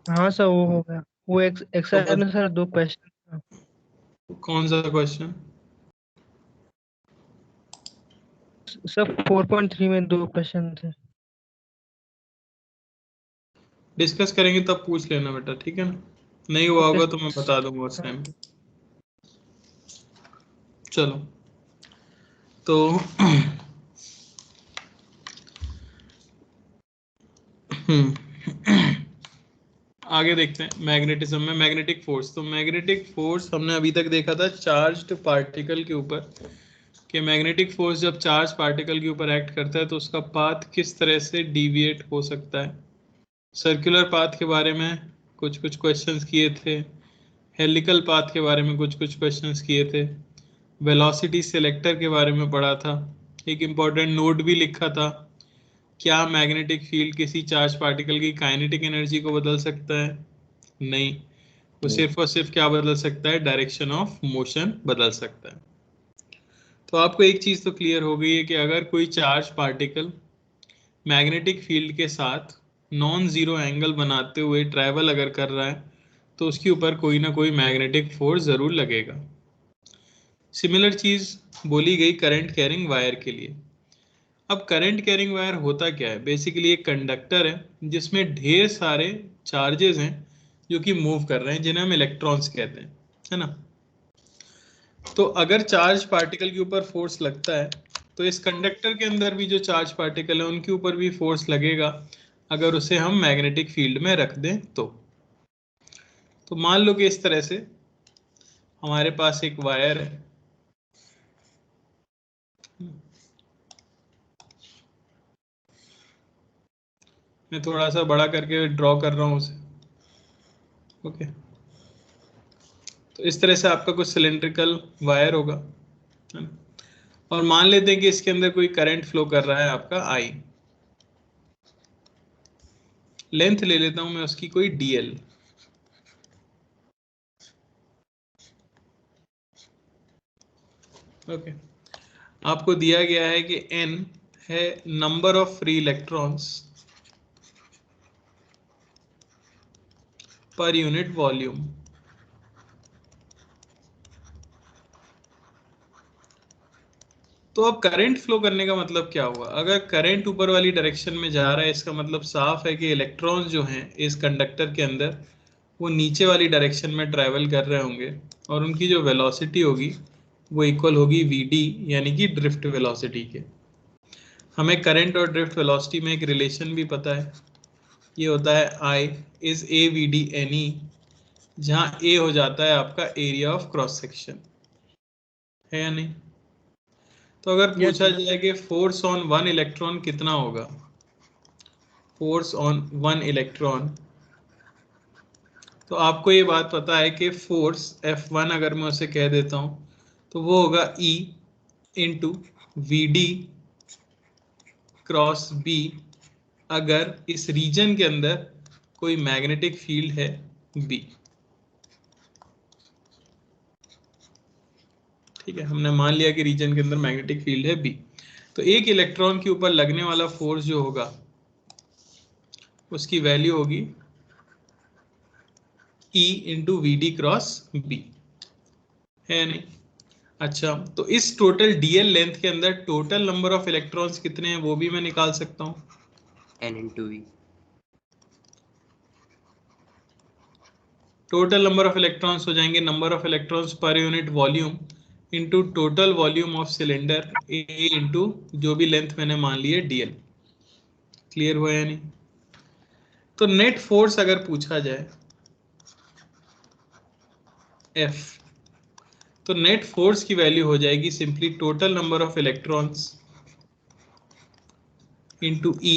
हाँ सर वो हो गया। वो तो एक्सरसाइज में सर 2 क्वेश्चन। कौन सा क्वेश्चन? सर 4.3 में 2 क्वेश्चन थे। डिस्कस करेंगे तब पूछ लेना बेटा, ठीक है ना? नहीं हुआ ओके होगा तो मैं बता दूंगा उस सर। टाइम पे। चलो तो आगे देखते हैं मैग्नेटिज्म में मैग्नेटिक फोर्स। तो मैग्नेटिक फोर्स हमने अभी तक देखा था चार्ज्ड पार्टिकल के ऊपर, कि मैग्नेटिक फोर्स जब चार्ज पार्टिकल के ऊपर एक्ट करता है तो उसका पाथ किस तरह से डिविएट हो सकता है। सर्कुलर पाथ के बारे में कुछ कुछ क्वेश्चंस किए थे, हेलिकल पाथ के बारे में कुछ कुछ क्वेश्चंस किए थे, वेलोसिटी सेलेक्टर के बारे में पढ़ा था, एक इम्पॉर्टेंट नोट भी लिखा था, क्या मैग्नेटिक फील्ड किसी चार्ज पार्टिकल की काइनेटिक एनर्जी को बदल सकता है? नहीं, वो सिर्फ और सिर्फ क्या बदल सकता है? डायरेक्शन ऑफ मोशन बदल सकता है। तो आपको एक चीज तो क्लियर हो गई है कि अगर कोई चार्ज पार्टिकल मैग्नेटिक फील्ड के साथ नॉन जीरो एंगल बनाते हुए ट्रैवल अगर कर रहा है तो उसके ऊपर कोई ना कोई मैग्नेटिक फोर्स जरूर लगेगा। सिमिलर चीज बोली गई करंट कैरिंग वायर के लिए। अब करंट कैरिंग वायर होता क्या है? बेसिकली एक कंडक्टर है जिसमें ढेर सारे चार्जेस हैं जो कि मूव कर रहे हैं, जिन्हें हम इलेक्ट्रॉन्स कहते हैं, है ना? तो अगर चार्ज पार्टिकल के ऊपर फोर्स लगता है तो इस कंडक्टर के अंदर भी जो चार्ज पार्टिकल है उनके ऊपर भी फोर्स लगेगा, अगर उसे हम मैग्नेटिक फील्ड में रख दें तो मान लो कि इस तरह से हमारे पास एक वायर है, मैं थोड़ा सा बड़ा करके ड्रॉ कर रहा हूँ उसे। ओके, तो इस तरह से आपका कुछ सिलेंड्रिकल वायर होगा, है ना? और मान लेते हैं कि इसके अंदर कोई करंट फ्लो कर रहा है आपका आई, लेंथ ले लेता हूं मैं उसकी कोई डीएल। ओके, आपको दिया गया है कि n है number of free electrons per unit volume. तो अब करंट फ्लो करने का मतलब क्या हुआ? अगर करंट ऊपर वाली डायरेक्शन में जा रहा है इसका मतलब साफ है कि इलेक्ट्रॉन्स जो हैं इस कंडक्टर के अंदर वो नीचे वाली डायरेक्शन में ट्रैवल कर रहे होंगे, और उनकी जो वेलोसिटी होगी वो इक्वल होगी वी यानी कि ड्रिफ्ट वेलोसिटी के। हमें करंट और ड्रिफ्ट वेलोसिटी में एक रिलेशन भी पता है, ये होता है I is A V D N E, जहाँ ए हो जाता है आपका एरिया ऑफ क्रॉस सेक्शन, है या नहीं? तो अगर यस पूछा सर। जाए कि फोर्स ऑन वन इलेक्ट्रॉन कितना होगा, फोर्स ऑन वन इलेक्ट्रॉन, तो आपको ये बात पता है कि फोर्स F1 अगर मैं उसे कह देता हूँ तो वो होगा E into V D cross B, अगर इस रीजन के अंदर कोई मैग्नेटिक फील्ड है B। ठीक है, हमने मान लिया कि रीजन के अंदर मैग्नेटिक फील्ड है B। तो एक इलेक्ट्रॉन के ऊपर लगने वाला फोर्स जो होगा उसकी वैल्यू होगी E into V D cross B, है नहीं? अच्छा, तो इस टोटल डीएल लेंथ के अंदर टोटल नंबर ऑफ इलेक्ट्रॉन्स कितने हैं वो भी मैं निकाल सकता हूँ। n into v। Total number of electrons हो जाएंगे number of electrons per unit volume into total volume of cylinder A into जो भी लेंथ मैंने मान ली है डीएल। क्लियर हुआ या नहीं? तो नेट फोर्स अगर पूछा जाए एफ, तो नेट फोर्स की वैल्यू हो जाएगी simply total number of electrons into E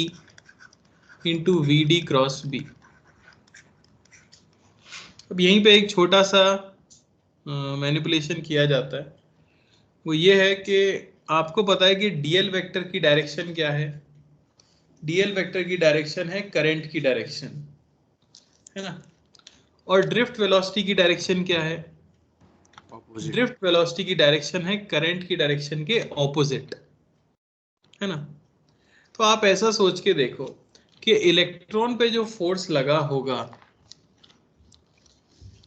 into V D cross B. अब यहीं पे एक छोटा सा मैनिपुलेशन किया जाता है, वो ये है कि आपको पता है कि डीएल वेक्टर की डायरेक्शन क्या है? डीएल वेक्टर की डायरेक्शन है करंट की डायरेक्शन, है ना? और ड्रिफ्ट वेलोसिटी की डायरेक्शन क्या है? ऑपोजिट। ड्रिफ्ट वेलोसिटी की डायरेक्शन है करंट की डायरेक्शन के ऑपोजिट, है ना? तो आप ऐसा सोच के देखो कि इलेक्ट्रॉन पे जो फोर्स लगा होगा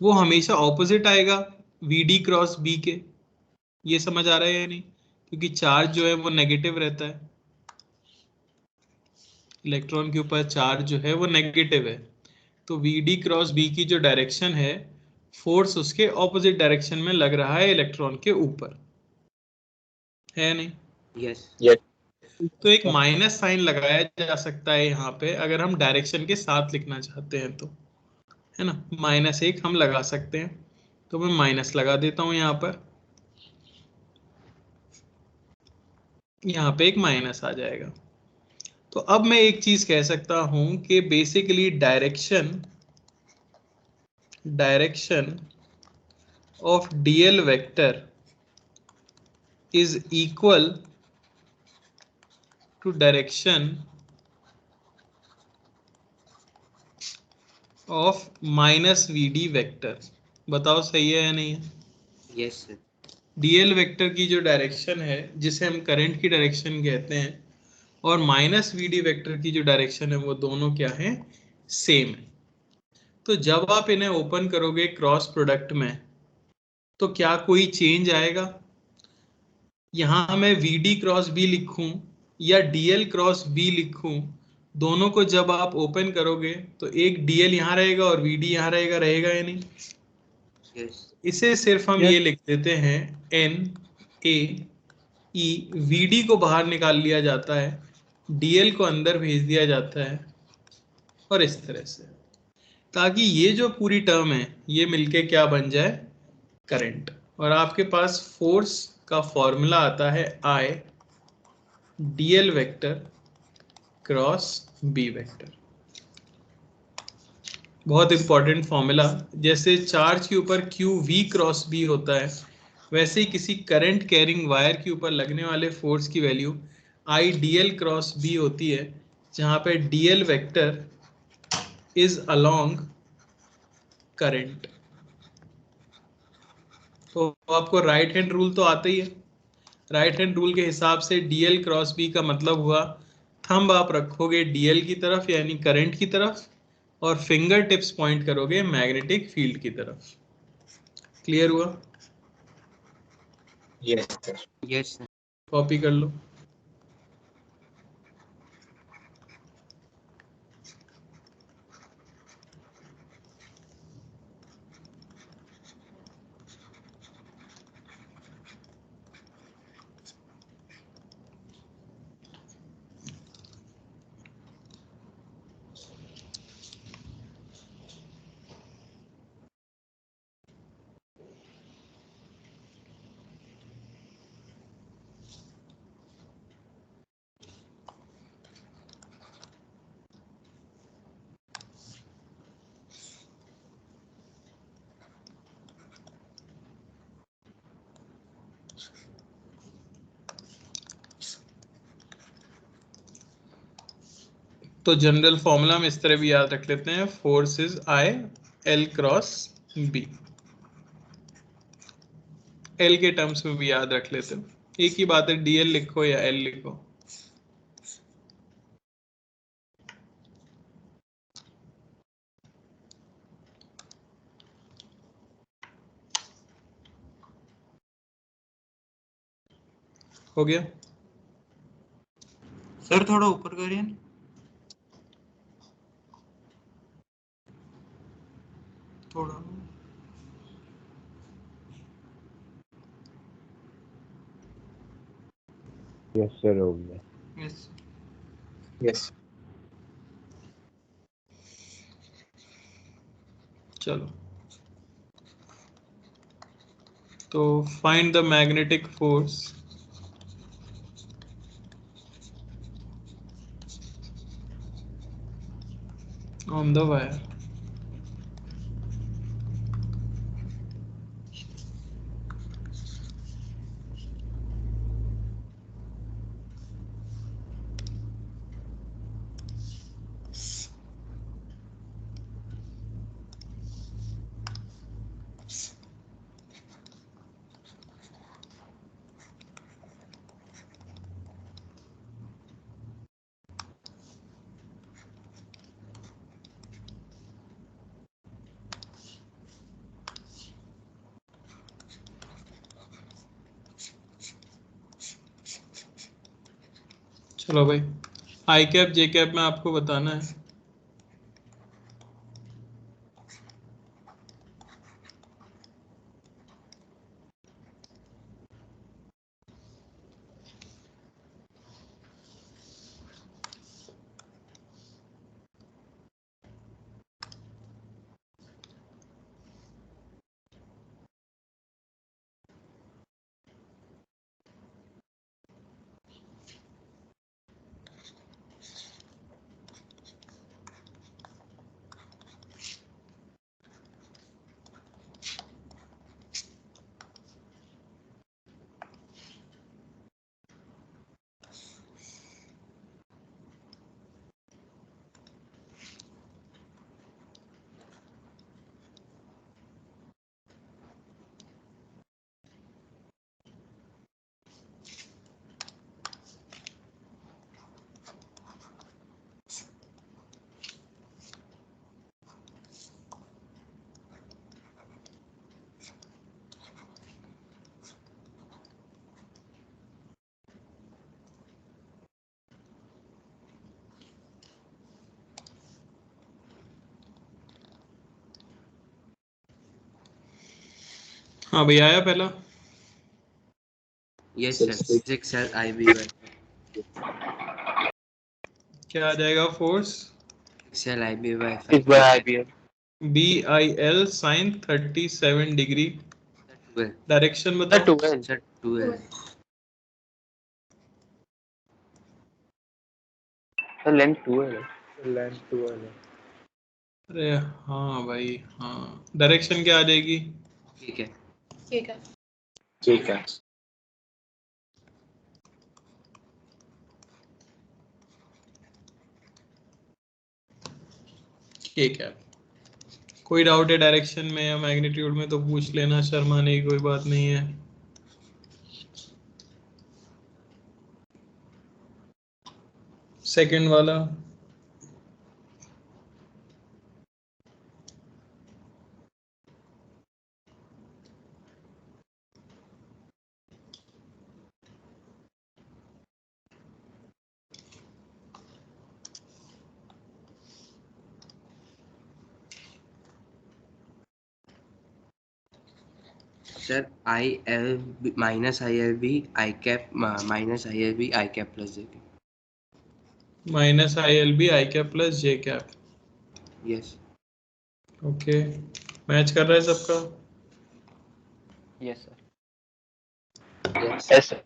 वो हमेशा ऑपोजिट आएगा VD क्रॉस B के। ये समझ आ रहा है या नहीं? क्योंकि चार्ज जो है वो नेगेटिव रहता है, इलेक्ट्रॉन के ऊपर चार्ज जो है वो नेगेटिव है, तो VD क्रॉस B की जो डायरेक्शन है, फोर्स उसके ऑपोजिट डायरेक्शन में लग रहा है इलेक्ट्रॉन के ऊपर, है नहीं? Yes. तो एक माइनस साइन लगाया जा सकता है यहाँ पे, अगर हम डायरेक्शन के साथ लिखना चाहते हैं तो, है ना, -1 हम लगा सकते हैं। तो मैं माइनस लगा देता हूँ यहाँ पर, यहाँ पे एक माइनस आ जाएगा। तो अब मैं एक चीज कह सकता हूं कि basically direction of DL vector is equal to direction of -VD vector. बताओ सही है या नहीं है? Yes, sir. डीएल वेक्टर की जो डायरेक्शन है, जिसे हम करंट की डायरेक्शन कहते हैं, और -VD वेक्टर की जो डायरेक्शन है, वो दोनों क्या है? सेम है। तो जब आप इन्हें ओपन करोगे क्रॉस प्रोडक्ट में, तो क्या कोई चेंज आएगा? यहां मैं VD क्रॉस B लिखूं या DL क्रॉस B लिखूं, दोनों को जब आप ओपन करोगे तो एक DL यहां रहेगा और VD यहां रहेगा, रहेगा या नहीं? Yes. इसे सिर्फ हम Yes. ये लिख देते हैं NaE, VD को बाहर निकाल लिया जाता है, DL को अंदर भेज दिया जाता है, और इस तरह से, ताकि ये जो पूरी टर्म है ये मिलके क्या बन जाए? करंट। और आपके पास फोर्स का फॉर्मूला आता है I DL vector cross B vector. बहुत इंपॉर्टेंट फॉर्मूला। जैसे चार्ज के ऊपर QV क्रॉस B होता है, वैसे ही किसी करंट कैरिंग वायर के ऊपर लगने वाले फोर्स की value I DL cross B होती है, जहां पे DL vector is along current. तो आपको राइट हैंड रूल तो आता ही है। राइट हैंड रूल के हिसाब से DL क्रॉस B का मतलब हुआ, थंब आप रखोगे DL की तरफ यानी करंट की तरफ, और फिंगर टिप्स पॉइंट करोगे मैग्नेटिक फील्ड की तरफ। क्लियर हुआ? Yes, sir. कॉपी कर लो। तो जनरल फॉर्मूला हम इस तरह भी याद रख लेते हैं, force is I L cross B। L के टर्म्स में भी याद रख लेते हैं, एक ही बात है, DL लिखो या L लिखो। हो गया? सर थोड़ा ऊपर करिए ना। थोड़ा यस सर हो गया। yes। Yes. चलो, तो find the magnetic force on the wire. चलो भाई, आई कैप जे कैप में आपको बताना है। हाँ भाई, आया पहला। Yes sir. 6L IBY. क्या आ जाएगा force? 6L IBY. 6 by IBM. BIL sine 37 degree. 12. Direction The बताओ। 12. Sir 12. The length 12 है. The length 12 है. अरे हाँ भाई हाँ, डायरेक्शन क्या आ जाएगी? ठीक है. ठीक है। ठीक है. ठीक है। कोई डाउट है डायरेक्शन में या मैग्नीट्यूड में तो पूछ लेना, शर्माने की कोई बात नहीं है। सेकंड वाला। Sir IL minus ILB I cap minus ILB I cap plus J cap. Minus I L B I cap plus J cap. Yes. Okay, match कर रहा है सबका? Yes sir. Yes sir.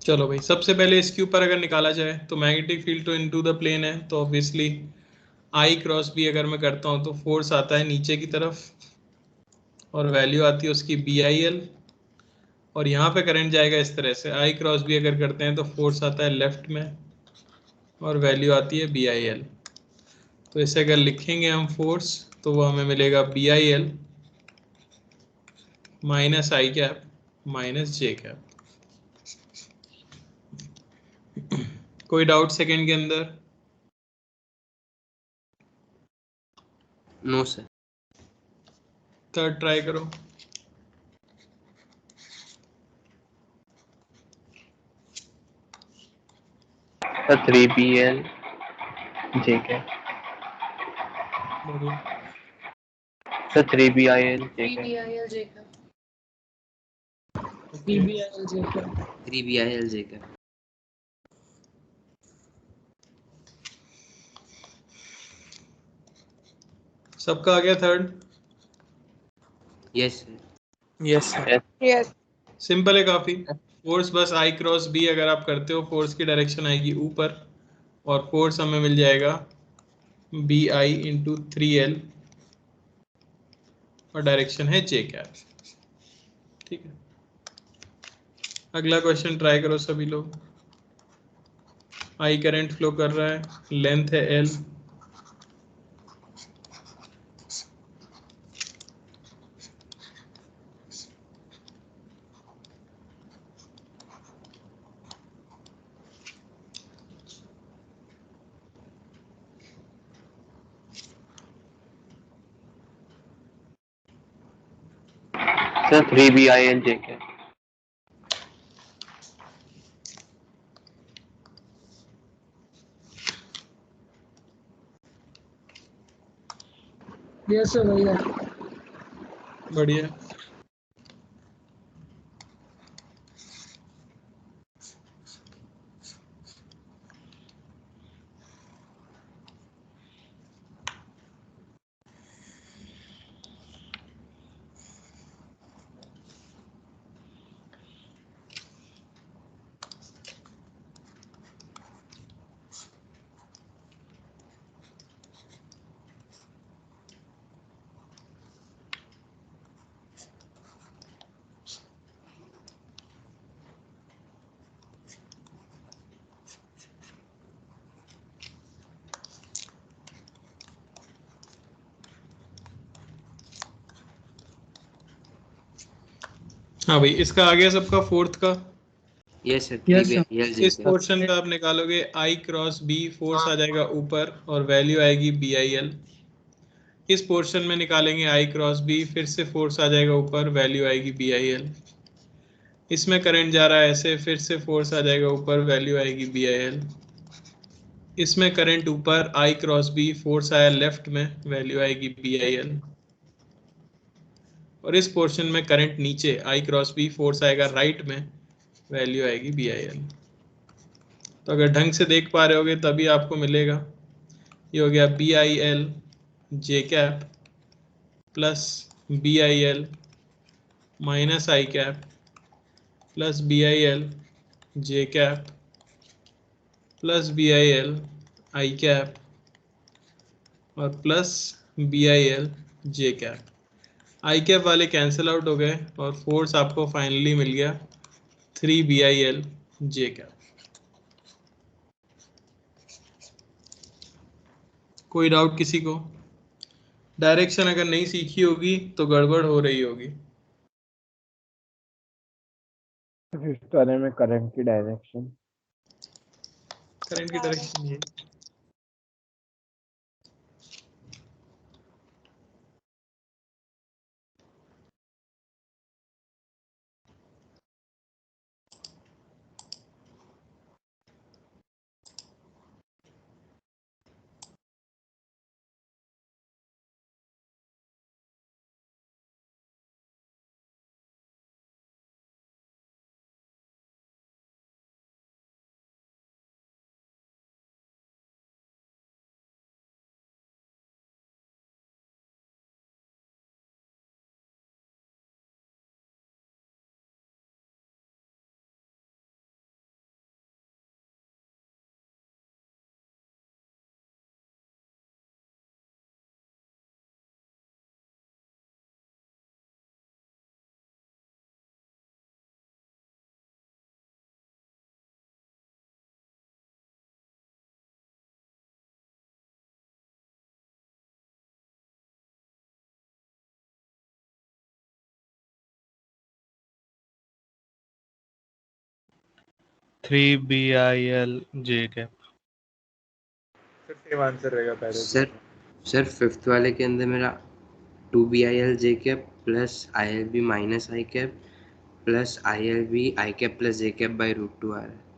चलो भाई, सबसे पहले इसके ऊपर अगर निकाला जाए तो मैग्नेटिक फील्ड तो इनटू द प्लेन है, तो ऑब्वियसली आई क्रॉस बी अगर मैं करता हूँ तो फोर्स आता है नीचे की तरफ और वैल्यू आती है उसकी बी आई एल। और यहाँ पे करंट जाएगा इस तरह से, आई क्रॉस बी अगर करते हैं तो फोर्स आता है लेफ्ट में और वैल्यू आती है बी आई एल। तो इसे अगर लिखेंगे हम फोर्स तो वो हमें मिलेगा B I L minus I cap minus J cap. कोई डाउट सेकंड के अंदर? No sir. थर्ड ट्राई करो। The 3BL JK. बढ़िया। The 3BIL JK. PBIL JK। Okay. PBIL JK। 3BIL J cap. सबका आ गया third? Yes sir. Yes sir. Yes. Simple है काफी। Force बस आई क्रॉस बी अगर आप करते हो, फोर्स की डायरेक्शन आएगी ऊपर और फोर्स हमें मिल जाएगा बी आई इंटू 3L और डायरेक्शन है जे कैप। ठीक है, अगला क्वेश्चन ट्राई करो सभी लोग। आई करंट फ्लो कर रहा है, लेंथ है L, sir 3BIL JK. Yes sir भैया। बढ़िया। हाँ भाई, इसका आ गया सबका फोर्थ का। Yes sir Yes, sir. 3BIL इस JK. पोर्शन का आप निकालोगे I क्रॉस B, फोर्स आ जाएगा ऊपर और वैल्यू आएगी BIL। इस पोर्शन में निकालेंगे I क्रॉस B, फिर से फोर्स आ जाएगा ऊपर, वैल्यू आएगी BIL। इसमें करंट जा रहा है ऐसे, फिर से फोर्स आ जाएगा ऊपर, वैल्यू आएगी BIL। इसमें करंट ऊपर I क्रॉस B, फोर्स आया लेफ्ट में, वैल्यू आएगी BIL। और इस पोर्शन में करंट नीचे I क्रॉस B, फोर्स आएगा राइट में, वैल्यू आएगी BIL। तो अगर ढंग से देख पा रहे होगे तभी आपको मिलेगा। ये हो गया BIL J cap plus BIL minus I cap plus BIL J cap plus BIL I cap और plus BIL J cap. I cap वाले कैंसिल आउट हो गए और फोर्स आपको फाइनली मिल गया 3BIL J कैप। कोई डाउट किसी को? डायरेक्शन अगर नहीं सीखी होगी तो गड़बड़ हो रही होगी। फिफ्थ वाले में करंट की डायरेक्शन. करंट की डायरेक्शन ये three BIL J cap. Sir same answer रहेगा पहले सर फिफ्थ वाले के अंदर मेरा 2BIL J cap plus ILB minus I cap plus ILB I cap plus J cap by √2 आ रहा है।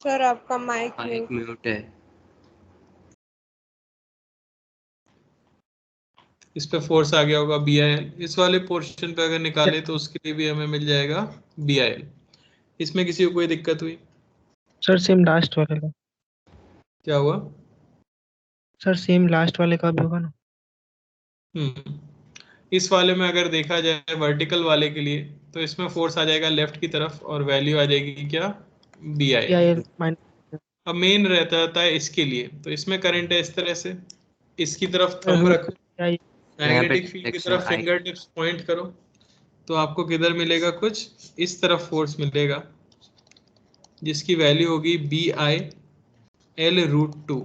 सर आपका माइक माइक म्यूट है। इस पे फोर्स आ गया होगा BIL। इस वाले पोर्शन पे अगर निकाले तो उसके लिए भी हमें मिल जाएगा BIL। इसमें किसी को कोई दिक्कत हुई? सर सेम लास्ट वाले का। क्या हुआ? सर सेम लास्ट वाले का भी होगा ना? इस वाले में अगर देखा जाए वर्टिकल वाले के लिए तो इसमें फोर्स आ जाएगा लेफ्ट की तरफ और वैल्यू आ जाएगी क्या? BIL। BIL minus. अब मेन रहता है इसके लिए, तो इसमें करंट है इस तरह से, इसकी तरफ सर थंब रूट रखो, BIL। तो यहाँ पे मैग्नेटिक फील्ड की डायरेक्शन तरफ आई। फिंगर टिप्स पॉइंट करो तो आपको किधर मिलेगा? कुछ इस तरफ फोर्स मिलेगा जिसकी वैल्यू होगी BIL√2,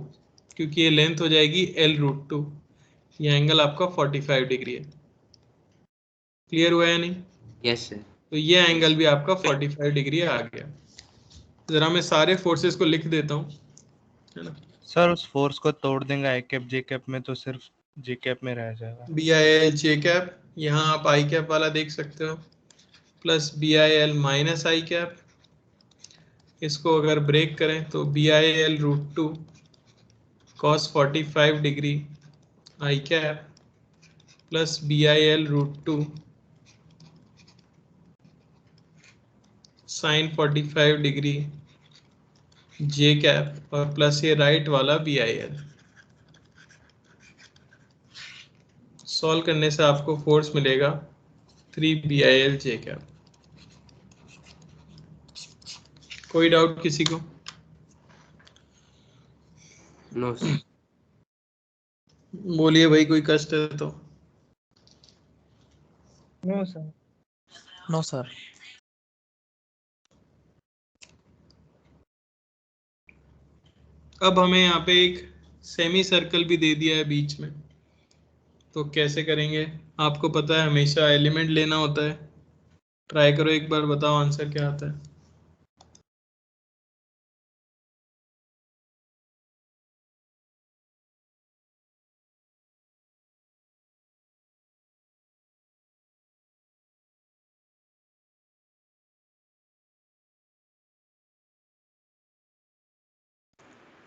क्योंकि ये लेंथ हो जाएगी L√2। ये एंगल आपका 45 डिग्री है। क्लियर हुआ या नहीं? Yes sir. तो ये एंगल भी आपका 45 डिग्री आ गया। जरा मैं सारे फोर्सेस को लिख देता हूँ, है ना। सर उस फोर्स को तोड़ देंगे आई कैप जे कैप में तो सिर्फ जे कैप में रह जाएगा। BIL J कैप, यहाँ आप आई कैप वाला देख सकते हो, plus BIL minus I cap. इसको अगर ब्रेक करें तो BIL√2 cos 45 degree I cap plus BIL√2 sin 45 degree J cap और प्लस ये राइट वाला BIL। सॉल्व करने से आपको फोर्स मिलेगा 3 BIL J कैप। कोई डाउट किसी को? No sir. बोलिए भाई, कोई कष्ट है तो। No sir. No sir. अब हमें यहाँ पे एक सेमी सर्कल भी दे दिया है बीच में, तो कैसे करेंगे? आपको पता है हमेशा एलिमेंट लेना होता है। ट्राई करो एक बार, बताओ आंसर क्या आता है।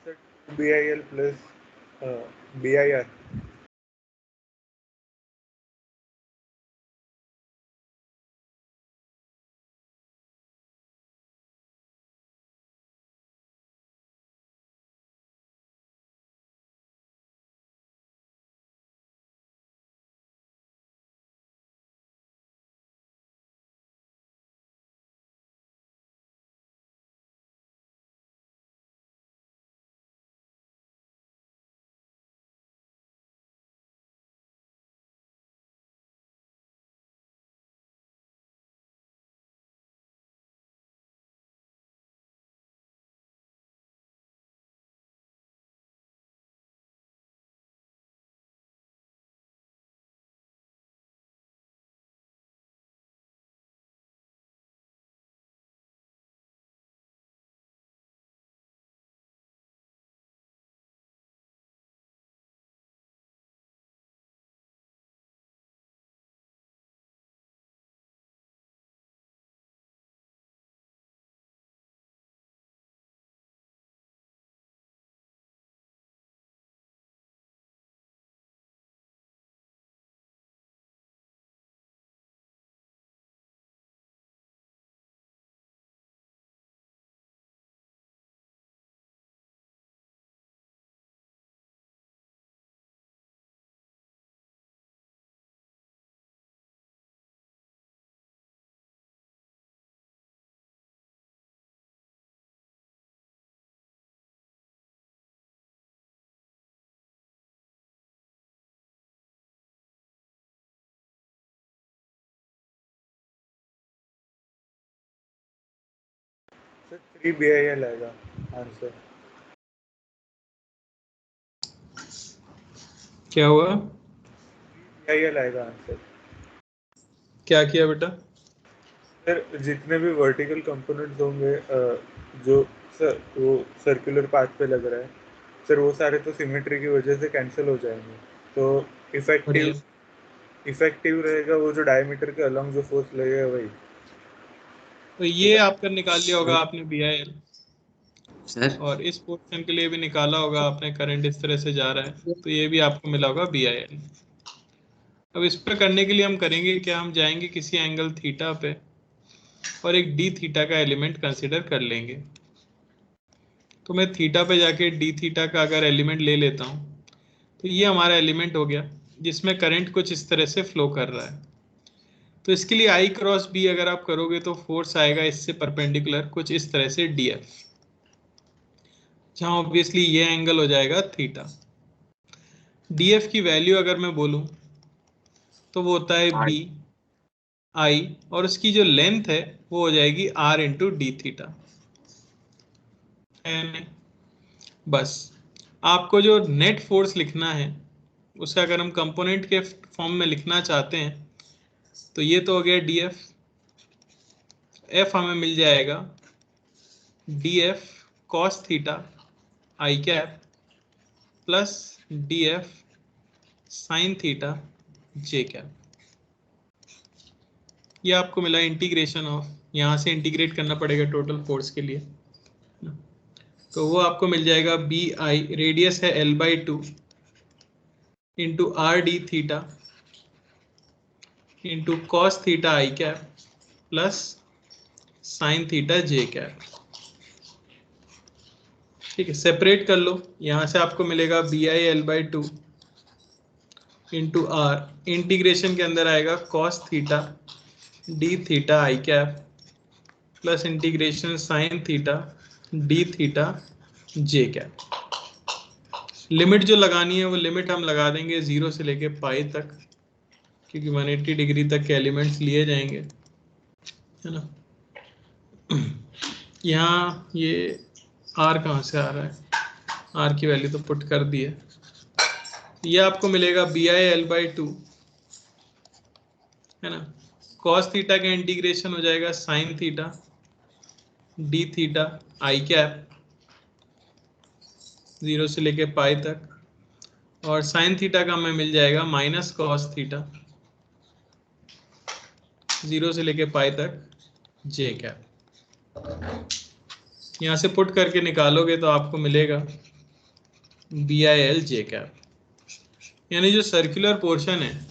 Sir BIL plus BIR। Sir 3 BIL आएगा आंसर। क्या हुआ? BIL आएगा आंसर। क्या किया बेटा? सर जितने भी वर्टिकल कंपोनेंट्स होंगे जो सर वो सर्कुलर पाथ पे लग रहा है, सर वो सारे तो सिमेट्री की वजह से कैंसिल हो जाएंगे। तो बढ़िया। इफेक्टिव रहेगा वो जो डायमीटर के अलॉन्ग जो फोर्स लगेगा वही। तो ये आपका निकाल लिया होगा आपने BIL, सर और इस पोर्शन के लिए भी निकाला होगा आपने, करंट इस तरह से जा रहा है तो ये भी आपको मिला होगा BIL। अब इस पर करने के लिए हम करेंगे क्या, हम जाएंगे किसी एंगल थीटा पे और एक डी थीटा का एलिमेंट कंसिडर कर लेंगे। तो मैं थीटा पे जाके डी थीटा का अगर एलिमेंट ले लेता हूँ तो ये हमारा एलिमेंट हो गया जिसमें करंट कुछ इस तरह से फ्लो कर रहा है। तो इसके लिए आई क्रॉस बी अगर आप करोगे तो फोर्स आएगा इससे परपेंडिकुलर कुछ इस तरह से डी एफ, जहाँ ऑब्वियसली ये एंगल हो जाएगा थीटा। डी एफ की वैल्यू अगर मैं बोलूँ तो वो होता है बी आई और उसकी जो लेंथ है वो हो जाएगी आर इंटू डी थीटा। बस आपको जो नेट फोर्स लिखना है उसे अगर हम कंपोनेंट के फॉर्म में लिखना चाहते हैं तो ये तो हो गया डी एफ। एफ हमें मिल जाएगा D F cos theta I cap plus D F sine theta J cap. ये आपको मिला इंटीग्रेशन ऑफ, यहाँ से इंटीग्रेट करना पड़ेगा टोटल फोर्स के लिए, तो वो आपको मिल जाएगा बी आई, रेडियस है L/2 into R D theta into cos theta I cap plus sine theta J cap. ठीक है, सेपरेट कर लो, यहाँ से आपको मिलेगा B I L/2 into R, integration के अंदर आएगा cos theta D theta I cap plus integration sine theta D theta J cap. Limit जो लगानी है वो लिमिट हम लगा देंगे 0 से लेके पाई तक, क्योंकि 180 डिग्री तक के एलिमेंट्स लिए जाएंगे, है ना। यहाँ ये r कहाँ से आ रहा है, r की वैल्यू तो पुट कर दी है। ये आपको मिलेगा बी आई L/2, है ना, कॉस थीटा का इंटीग्रेशन हो जाएगा sign theta D theta I cap 0 से लेके पाई तक, और साइन थीटा का हमें मिल जाएगा माइनस कॉस थीटा 0 से लेके पाई तक जे कैप। यहाँ से पुट करके निकालोगे तो आपको मिलेगा B I L J cap, यानी जो सर्कुलर पोर्शन है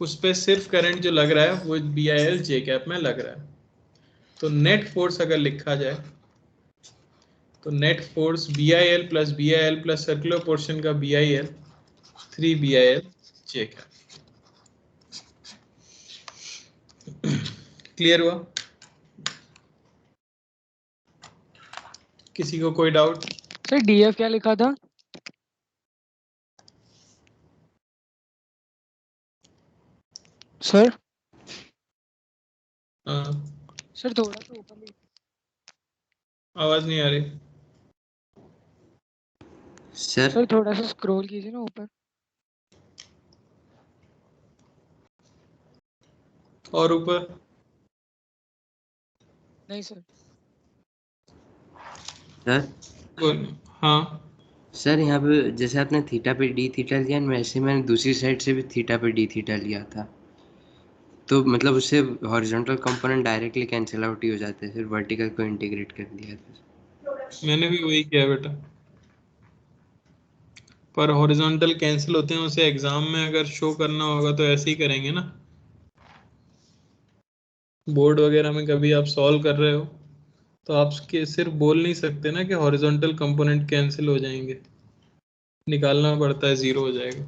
उस पर सिर्फ करंट जो लग रहा है वो B I L J cap में लग रहा है। तो नेट फोर्स अगर लिखा जाए तो net force B I L plus circular portion का B I L 3 B I L J cap. Clear हुआ? किसी को कोई डाउट? सर डीएफ क्या लिखा था? सर सर थोड़ा सा ऊपर ले। आवाज नहीं आ रही सर। सर थोड़ा सा स्क्रॉल कीजिए ना ऊपर। और ऊपर? नहीं सर। सर बोल। हाँ सर, यहाँ पे जैसे आपने थीटा पे डी थीटा लिया ना, वैसे मैंने दूसरी साइड से भी थीटा पे डी थीटा लिया था, तो मतलब उससे horizontal component directly cancel out ही हो जाते हैं, फिर वर्टिकल को इंटीग्रेट कर दिया था। मैंने भी वही किया बेटा, पर हॉरिजॉन्टल कैंसिल होते हैं, उसे एग्जाम में अगर शो करना होगा तो ऐसे ही करेंगे ना। बोर्ड वगैरह में कभी आप सॉल्व कर रहे हो तो आप सिर्फ बोल नहीं सकते ना कि हॉरिजॉन्टल कंपोनेंट कैंसिल हो जाएंगे, निकालना पड़ता है, 0 हो जाएगा।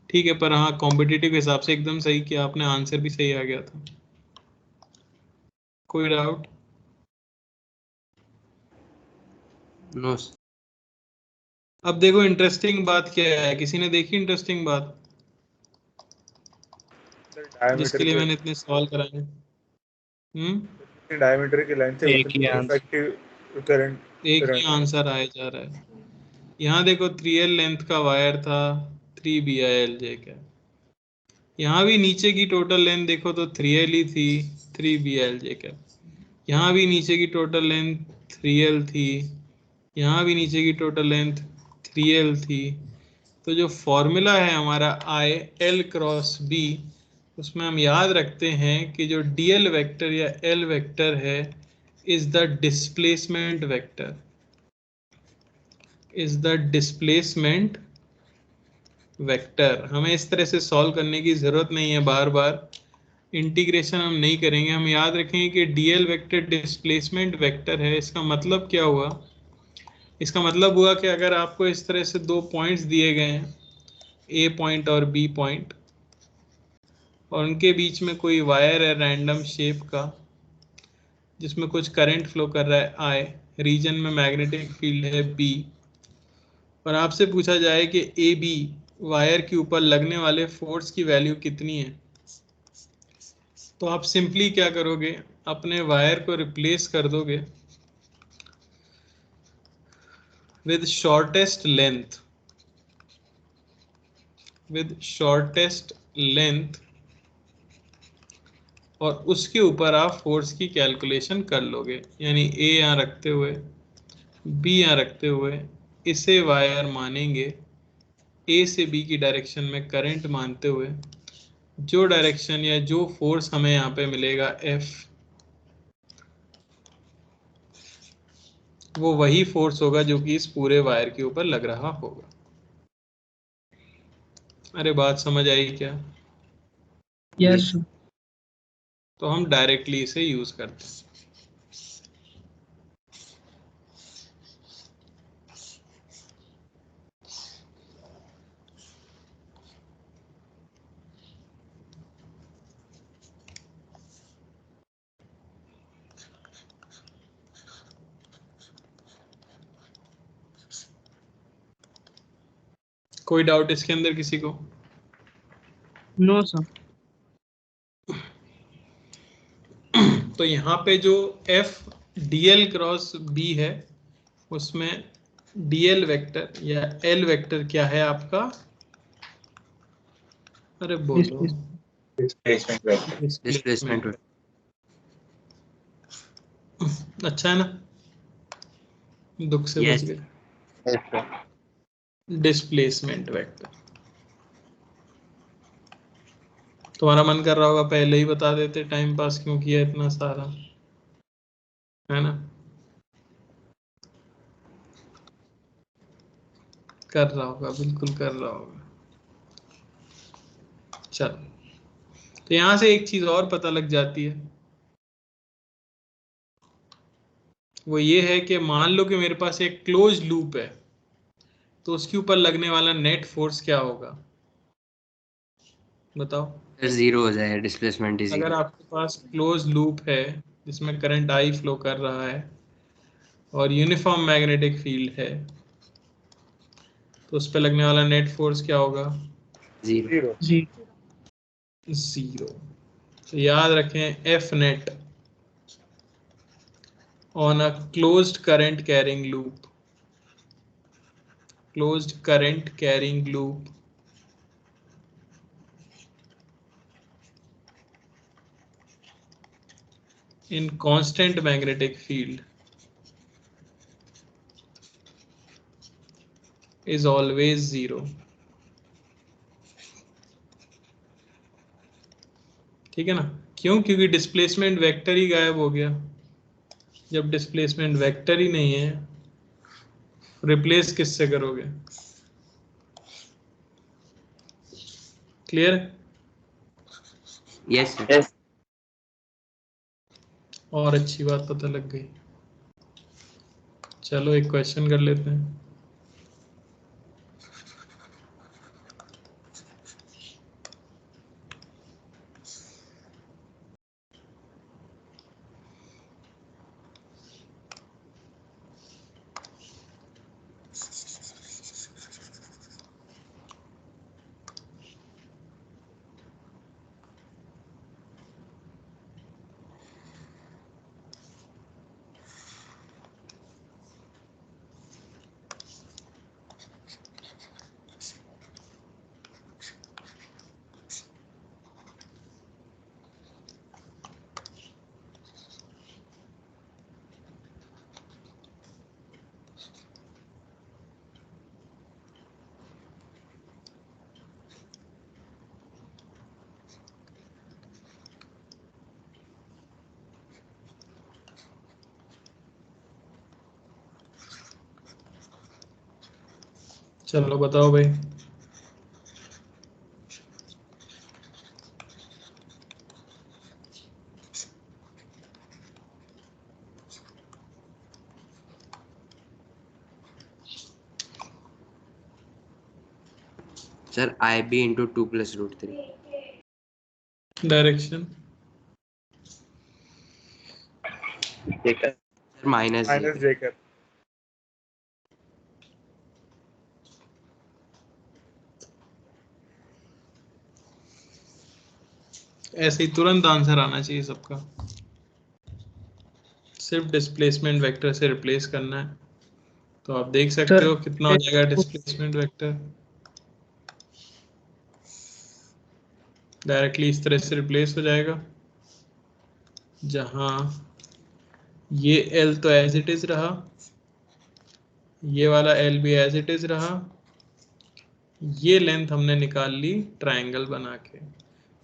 ठीक है, पर हाँ कॉम्पिटिटिव हिसाब से एकदम सही किया आपने, आंसर भी सही आ गया था। कोई डाउट? नो। अब देखो इंटरेस्टिंग बात क्या है, किसी ने देखी इंटरेस्टिंग बात जिसके लिए मैंने इतने सवाल कराए हैं? डायमीटर की लाइन से एक ही आंसर। इफेक्टिव करंट, एक ही आंसर आया जा रहा है। यहाँ देखो 3L लेंथ का वायर था, 3 BIL जे का। यहाँ भी नीचे की टोटल लेंथ देखो तो 3L ही थी, 3 BIL जे का। यहाँ भी नीचे की टोटल लेंथ 3L थी, यहाँ भी नीचे की टोटल लेंथ 3L थी। तो जो फॉर्मूला है हमारा IL क्रॉस B, उसमें हम याद रखते हैं कि जो DL वेक्टर या L वेक्टर है is the displacement vector, vector. हमें इस तरह से सॉल्व करने की जरूरत नहीं है, बार बार इंटीग्रेशन हम नहीं करेंगे। हम याद रखेंगे कि डीएल वेक्टर डिस्प्लेसमेंट वेक्टर है। इसका मतलब क्या हुआ? इसका मतलब हुआ कि अगर आपको इस तरह से दो पॉइंट्स दिए गए हैं, ए पॉइंट और बी पॉइंट, और उनके बीच में कोई वायर है रैंडम शेप का जिसमें कुछ करंट फ्लो कर रहा है आई, रीजन में मैग्नेटिक फील्ड है बी, और आपसे पूछा जाए कि ए बी वायर के ऊपर लगने वाले फोर्स की वैल्यू कितनी है, तो आप सिंपली क्या करोगे, अपने वायर को रिप्लेस कर दोगे विद शॉर्टेस्ट लेंथ, और उसके ऊपर आप फोर्स की कैलकुलेशन कर लोगे। यानी ए यहाँ रखते हुए, बी यहाँ रखते हुए, इसे वायर मानेंगे, ए से बी की डायरेक्शन में करंट मानते हुए, जो डायरेक्शन या जो फोर्स हमें यहाँ पे मिलेगा एफ, वो वही फोर्स होगा जो कि इस पूरे वायर के ऊपर लग रहा होगा। अरे बात समझ आई क्या? Yes sir. तो हम डायरेक्टली इसे यूज करते हैं। कोई डाउट इसके अंदर किसी को? No sir. तो यहाँ पे जो एफ डीएल क्रॉस बी है, उसमें डीएल वेक्टर या एल वेक्टर क्या है आपका? अरे बोलो। Displacement vector. Displacement displacement. अच्छा है ना, दुख से बच यस गए। Displacement vector. तुम्हारा मन कर रहा होगा पहले ही बता देते, टाइम पास क्यों किया इतना सारा, है ना? कर रहा होगा, बिल्कुल कर रहा होगा। चलो, तो यहां से एक चीज और पता लग जाती है, वो ये है कि मान लो कि मेरे पास एक क्लोज लूप है, तो उसके ऊपर लगने वाला नेट फोर्स क्या होगा, बताओ। जीरो हो जाएगा, डिस्प्लेसमेंट इज अगर जीरो। आपके पास क्लोज लूप है जिसमें करंट आई फ्लो कर रहा है और यूनिफॉर्म मैग्नेटिक फील्ड है, तो उस पर लगने वाला नेट फोर्स क्या होगा? जीरो। जीरो। जी। जीरो। तो याद रखें, F net on a closed current carrying loop, closed current carrying loop in constant magnetic field is always zero। ठीक है ना? क्यों? क्योंकि डिस्प्लेसमेंट वेक्टर ही गायब हो गया। जब डिस्प्लेसमेंट वेक्टर ही नहीं है, रिप्लेस किससे करोगे? क्लियर? Yes sir. और अच्छी बात पता लग गई। चलो एक क्वेश्चन कर लेते हैं। चलो बताओ भाई। Sir IB into 2 plus root 3 direction J cap sir minus minus J cap. ऐसे ही तुरंत आंसर आना चाहिए सबका, सिर्फ डिस्प्लेसमेंट वेक्टर से रिप्लेस करना है। तो आप देख सकते सर हो कितना हो जाएगा डिस्प्लेसमेंट वेक्टर, डायरेक्टली इस तरह से रिप्लेस हो जाएगा, जहां ये L तो एज इट इज रहा, ये वाला L भी एज इट इज रहा, ये लेंथ हमने निकाल ली ट्रायंगल बना के,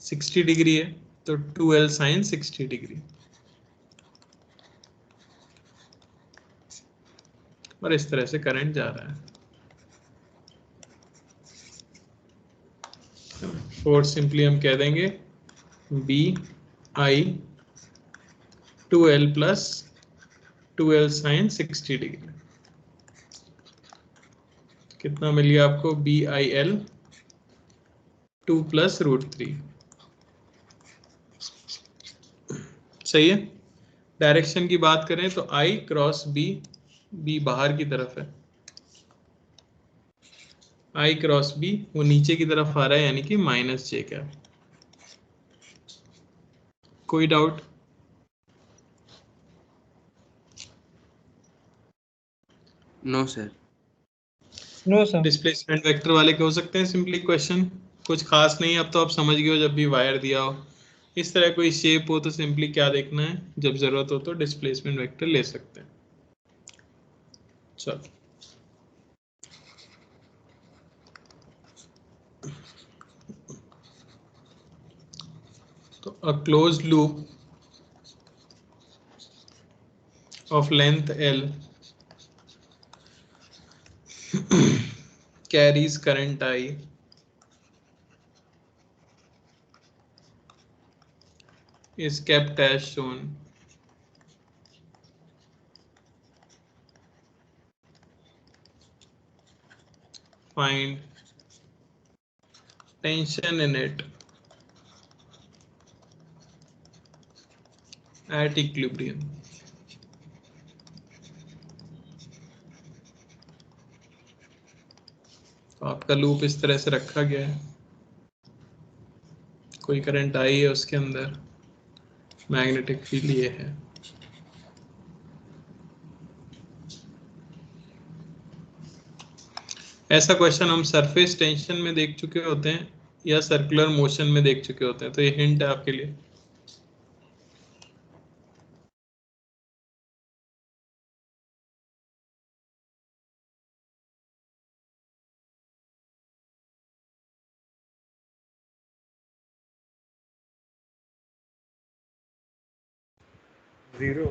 60 डिग्री है तो 2L साइन 60 डिग्री, और इस तरह से करंट जा रहा है। फोर्स सिंपली हम कह देंगे B I 2L plus 2L sine 60 degree. कितना मिल गया आपको? B I L 2 plus root 3। सही है। डायरेक्शन की बात करें तो I क्रॉस B, B बाहर की तरफ है, I क्रॉस B वो नीचे की तरफ आ रहा है, यानी कि माइनस जे कैप। कोई doubt? No sir. No sir. Displacement vector वाले के हो सकते हैं सिंपली क्वेश्चन, कुछ खास नहीं। अब तो आप समझ गए हो, जब भी वायर दिया हो इस तरह कोई शेप हो तो सिंपली क्या देखना है, जब जरूरत हो तो डिस्प्लेसमेंट वेक्टर ले सकते हैं। चलो तो a closed loop of length L carries current I is kept as shown. Find tension in it at equilibrium. तो आपका लूप इस तरह से रखा गया है, कोई करंट आई है उसके अंदर, मैग्नेटिक फील्ड ये है। ऐसा क्वेश्चन हम सरफेस टेंशन में देख चुके होते हैं या सर्कुलर मोशन में देख चुके होते हैं, तो ये हिंट है आपके लिए। जीरो।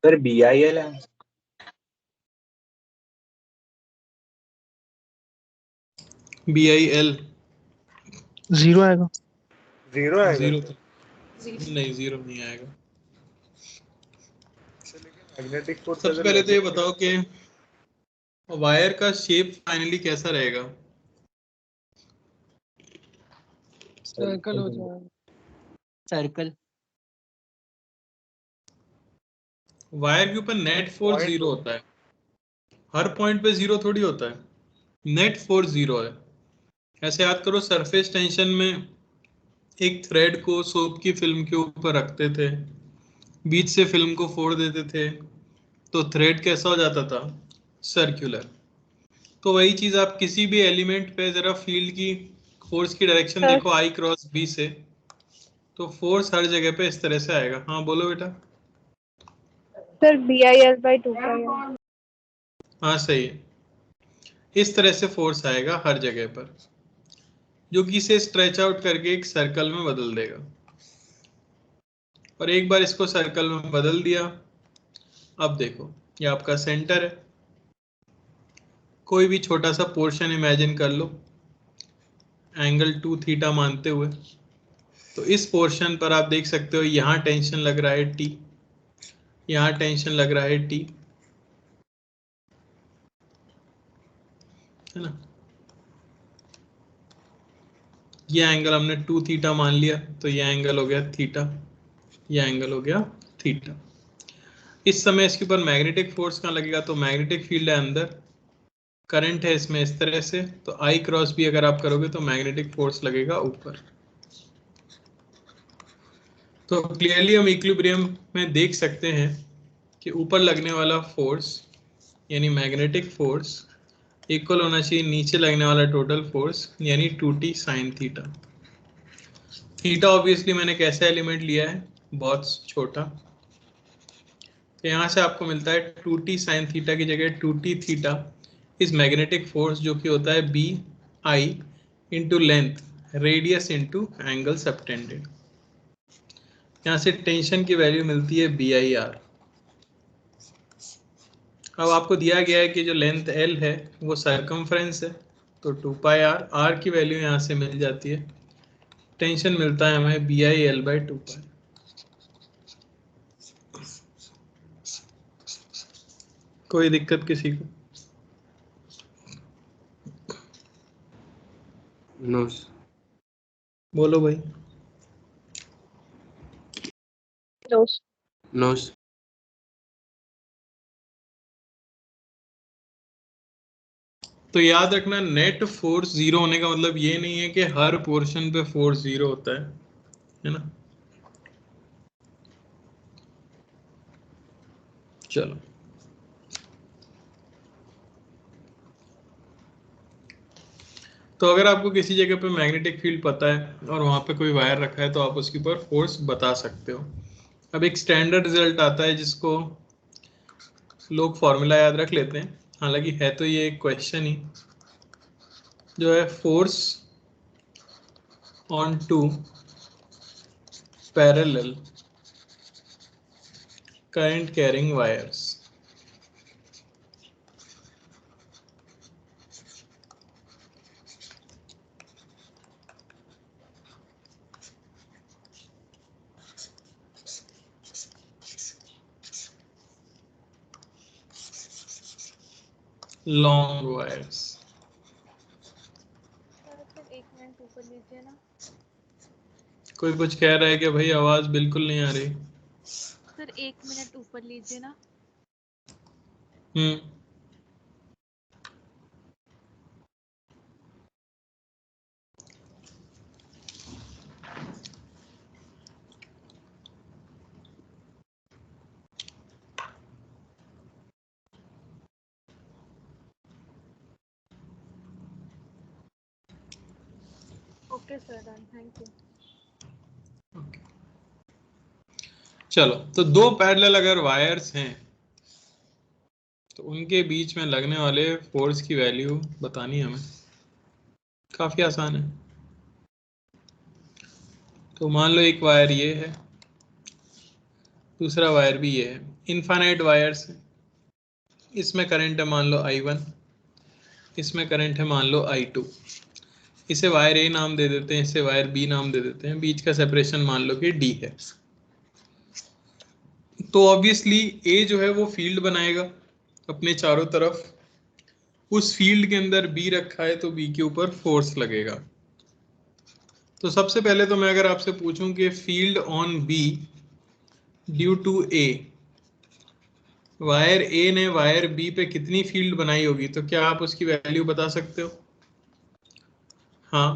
सर BIL है। BIL जीरो आएगा। जीरो आएगा जीरो सर। तो नहीं, जीरो नहीं आएगा। अच्छा, लेकिन मैग्नेटिक फोर्स सबसे पहले तो ये बताओ कि वायर का शेप फाइनली कैसा रहेगा? सर्कल हो जाएगा। सर्कल। वायर के ऊपर नेट फोर्स Point 0 होता है, हर पॉइंट पे 0 थोड़ी होता है, नेट फोर्स 0 है। ऐसे याद करो, सरफेस टेंशन में एक थ्रेड को सोप की फिल्म के ऊपर रखते थे, बीच से फिल्म को फोड़ देते थे, तो थ्रेड कैसा हो जाता था? सर्कुलर। तो वही चीज आप किसी भी एलिमेंट पे जरा फील्ड की फोर्स की डायरेक्शन सर देखो आई क्रॉस बी से, तो फोर्स हर जगह पे इस तरह से आएगा। हाँ बोलो बेटा। सर BIL/2 का हाँ सही है, इस तरह से फोर्स आएगा हर जगह पर, जो कि इसे स्ट्रेच आउट करके एक सर्कल में बदल देगा। और एक बार इसको सर्कल में बदल दिया, अब देखो ये आपका सेंटर है, कोई भी छोटा सा पोर्शन इमेजिन कर लो एंगल 2 थीटा मानते हुए। तो इस पोर्शन पर आप देख सकते हो यहाँ टेंशन लग रहा है T, यहाँ टेंशन लग रहा है T, है ना। ये एंगल हमने 2 थीटा मान लिया, तो ये एंगल हो गया थीटा, ये एंगल हो गया थीटा। इस समय इसके ऊपर मैग्नेटिक फोर्स कहाँ लगेगा? तो मैग्नेटिक फील्ड है अंदर, करंट है इसमें इस तरह से, तो आई क्रॉस बी अगर आप करोगे तो मैग्नेटिक फोर्स लगेगा ऊपर। तो क्लियरली हम इक्विलिब्रियम में देख सकते हैं कि ऊपर लगने वाला फोर्स यानी मैग्नेटिक फोर्स इक्वल होना चाहिए नीचे लगने वाला टोटल फोर्स यानी 2t sine theta. Theta obviously मैंने कैसा एलिमेंट लिया है? बहुत छोटा, तो यहाँ से आपको मिलता है 2t साइन थीटा की जगह 2t theta is magnetic force, जो कि होता है B I into length radius into angle subtended. यहाँ से टेंशन की वैल्यू मिलती है BIR। अब आपको दिया गया है कि जो लेंथ L है वो सरकमफ्रेंस है, तो 2 पाई R की वैल्यू यहाँ से मिल जाती है, टेंशन मिलता है हमें BIL/2 पाई। कोई दिक्कत किसी को? नो। बोलो भाई। दोस्त नो। तो याद रखना, नेट फोर्स 0 होने का मतलब ये नहीं है कि हर पोर्शन पे फोर्स 0 होता है ना। चलो, तो अगर आपको किसी जगह पे मैग्नेटिक फील्ड पता है और वहां पे कोई वायर रखा है तो आप उसके ऊपर फोर्स बता सकते हो। अब एक स्टैंडर्ड रिजल्ट आता है जिसको लोग फॉर्मूला याद रख लेते हैं, हालांकि है तो ये एक क्वेश्चन ही, जो है force on two parallel current carrying wires. Long wires. Sir 1 minute ऊपर लीजिए ना। कोई कुछ कह रहा है कि भाई आवाज बिल्कुल नहीं आ रही? सर 1 मिनट ऊपर लीजिए ना। Hmm, okay sir, done, thank you. चलो, तो दो पैरेलल अगर वायर्स हैं तो उनके बीच में लगने वाले फोर्स की वैल्यू बतानी है हमें। काफी आसान है। तो मान लो एक वायर ये है, दूसरा वायर भी ये है, इनफाइनाइट वायर्स है। इसमें करंट है मान लो I1, इसमें करंट है मान लो I2। इसे वायर A नाम दे देते हैं, इसे वायर B नाम दे देते हैं, बीच का सेपरेशन मान लो कि D है। तो ऑब्वियसली ए जो है वो फील्ड बनाएगा अपने चारों तरफ, उस फील्ड के अंदर बी रखा है तो बी के ऊपर फोर्स लगेगा। तो सबसे पहले तो मैं अगर आपसे पूछूं कि field on B due to A, wire A ने वायर बी पे कितनी फील्ड बनाई होगी, तो क्या आप उसकी वैल्यू बता सकते हो? हाँ,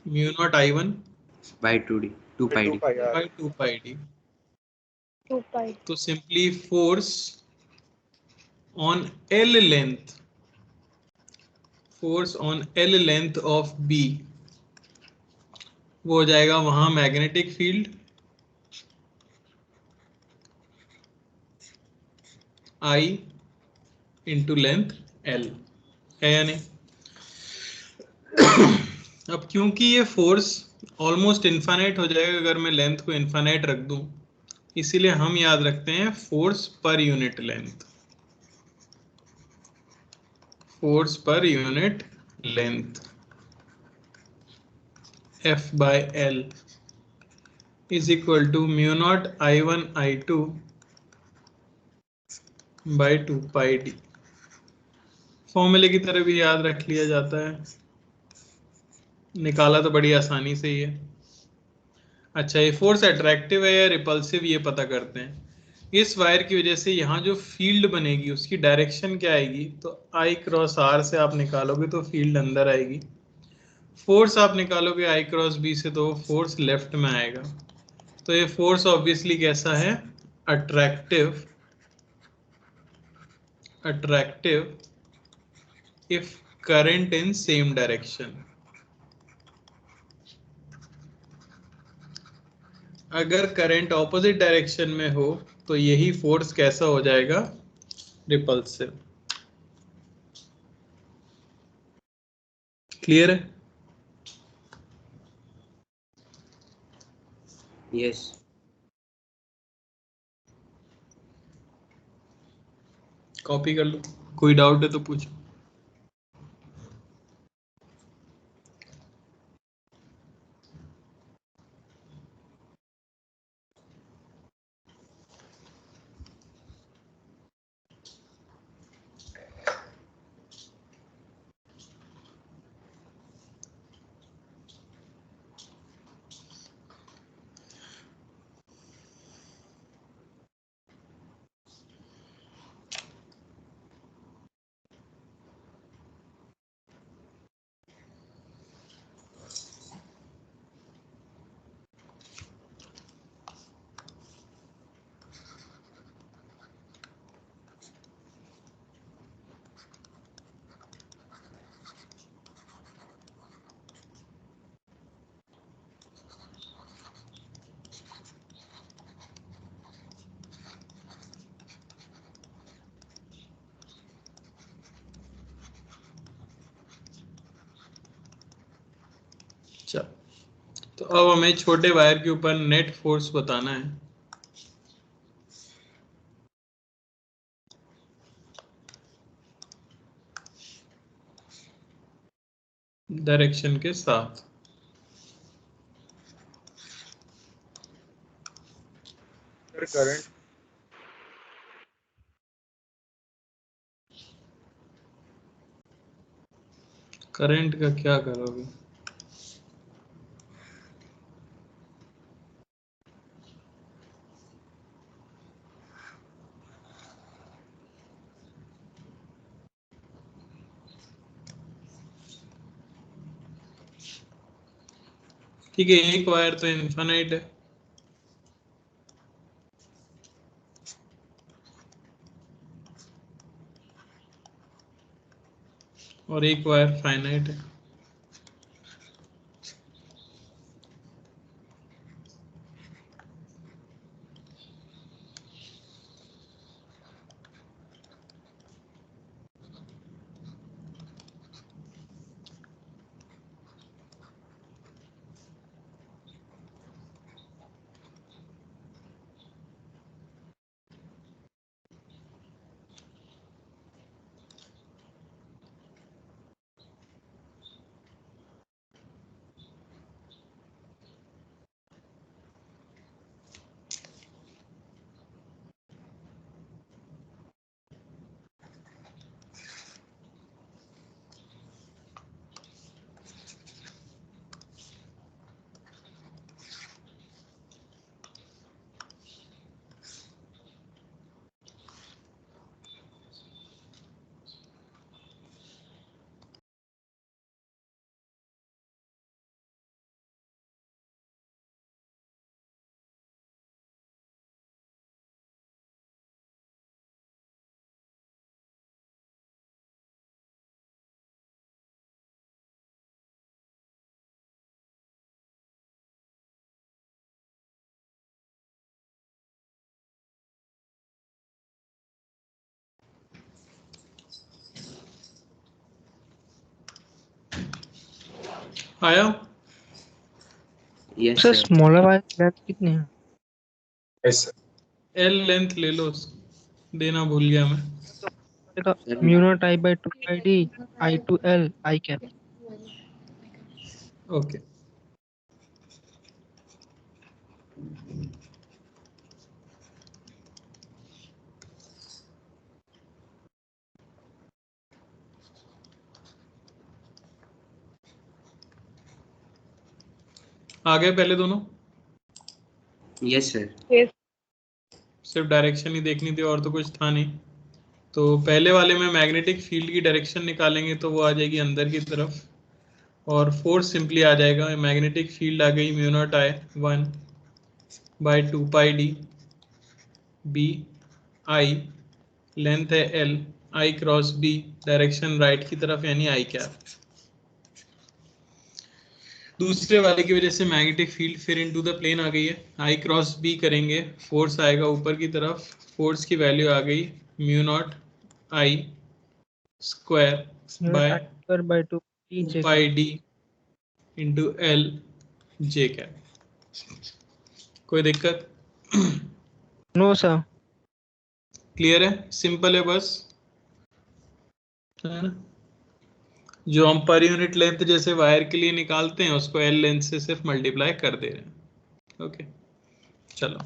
mu not I one by 2d 2 pi two d। Pi R. By 2 pi D. 2 pi. तो simply force on L length, force on L length of B, वो हो जाएगा वहां magnetic field I into length L, है या नहीं? अब क्योंकि ये फोर्स ऑलमोस्ट इनफाइनाइट हो जाएगा अगर मैं लेंथ को इनफाइनाइट रख दूं, इसीलिए हम याद रखते हैं force per unit length, force per unit length F by L is equal to mu naught I1 I2 by 2 pi d। फॉर्मूले की तरह भी याद रख लिया जाता है, निकाला तो बड़ी आसानी से ही है। अच्छा, ये फोर्स अट्रैक्टिव है या रिपल्सिव, ये पता करते हैं। इस वायर की वजह से यहाँ जो फील्ड बनेगी उसकी डायरेक्शन क्या आएगी, तो I क्रॉस R से आप निकालोगे तो फील्ड अंदर आएगी, फोर्स आप निकालोगे I क्रॉस B से तो फोर्स लेफ्ट में आएगा। तो ये फोर्स ऑब्वियसली कैसा है, attractive, attractive if current in same direction. अगर करंट ऑपोजिट डायरेक्शन में हो तो यही फोर्स कैसा हो जाएगा, रिपल्सिव। क्लियर है? यस। कॉपी कर लो, कोई डाउट है तो पूछो। अच्छा, तो अब हमें छोटे वायर के ऊपर नेट फोर्स बताना है डायरेक्शन के साथ। सर करंट करंट का क्या करोगे? ठीक है, एक वायर तो इनफाइनाइट है, और एक वायर फाइनाइट है। आया? Yes sir sir. Smaller wire length कितनी है? Yes sir. एल लेंथ ले लो, देना भूल गया मैं। Sir mu not I by 2 pi D I to L I cap. Okay, आ गए पहले दोनों? Yes sir. Yes. सिर्फ डायरेक्शन ही देखनी थी और तो कुछ था नहीं। तो पहले वाले में मैग्नेटिक फील्ड की डायरेक्शन निकालेंगे तो वो आ जाएगी अंदर की तरफ, और फोर्स सिंपली आ जाएगा, मैग्नेटिक फील्ड आ गई mu not I 1/2 pi D B I, length है L, I cross B, direction right की तरफ यानी आई कैप। दूसरे वाले की वजह से मैग्नेटिक फील्ड फिर इनटू द प्लेन आ गई है, आई क्रॉस बी करेंगे, फोर्स आएगा ऊपर की तरफ, फोर्स की वैल्यू आ गई mu not I square mu nought by I square by 2 D J pi cap. D into L J cap. कोई दिक्कत? No sir. क्लियर है, सिंपल है बस, है ना? जो हम पर यूनिट लेंथ जैसे वायर के लिए निकालते हैं उसको एल लेंथ से सिर्फ मल्टीप्लाई कर दे रहे हैं। ओके, चलो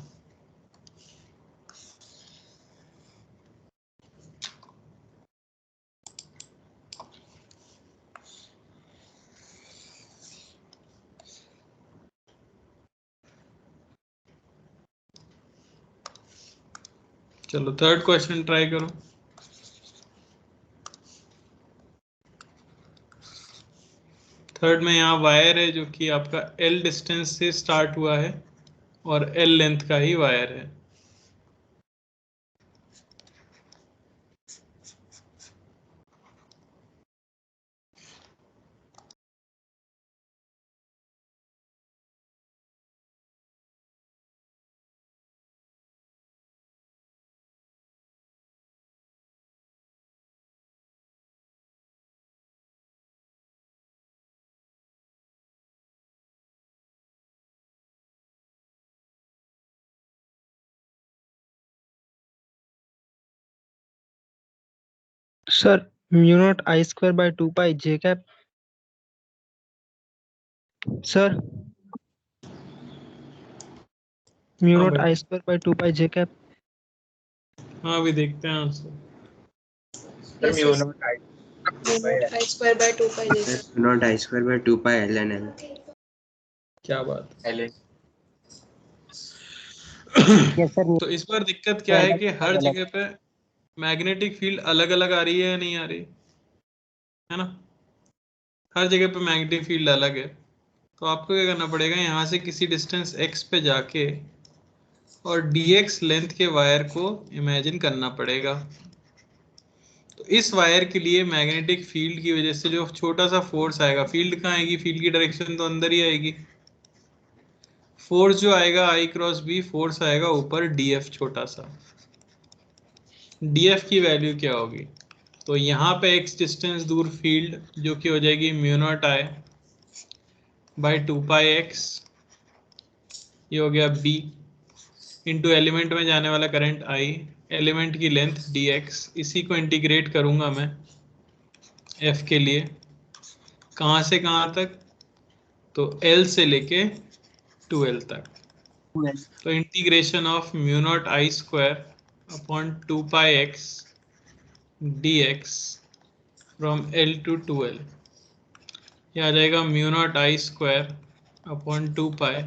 चलो थर्ड क्वेश्चन ट्राई करो। थर्ड में यहाँ वायर है जो कि आपका एल डिस्टेंस से स्टार्ट हुआ है और एल लेंथ का ही वायर है। Sir mu not I square by 2 pi J cap. Sir mu हाँ नॉट भाई, I square by 2 pi J cap. हाँ अभी देखते हैं answer. Sir mu not I sir naught I square by 2 pi L N L. क्या बात है। L N. Yes sir. तो इस बार दिक्कत क्या है कि हर जगह पे मैग्नेटिक फील्ड अलग अलग आ रही है या नहीं आ रही, है ना? हर जगह पे मैग्नेटिक फील्ड अलग है। तो आपको क्या करना पड़ेगा, यहाँ से किसी डिस्टेंस x पे जाके और dx लेंथ के वायर को इमेजिन करना पड़ेगा। तो इस वायर के लिए मैग्नेटिक फील्ड की वजह से जो छोटा सा फोर्स आएगा, फील्ड कहाँ आएगी, फील्ड की डायरेक्शन तो अंदर ही आएगी। फोर्स जो आएगा आई क्रॉस बी, फोर्स आएगा ऊपर df छोटा सा। df की वैल्यू क्या होगी, तो यहाँ पे x डिस्टेंस दूर फील्ड जो कि हो जाएगी mu not I by 2 pi x, ये हो गया b, इंटू एलिमेंट में जाने वाला करंट I, एलिमेंट की लेंथ dx, इसी को इंटीग्रेट करूंगा मैं f के लिए, कहाँ से कहाँ तक, तो L से लेके 2L तक। तो integration of mu not I square upon 2 pi X dx from L to 2L, ये आ जाएगा mu not I square upon 2 pi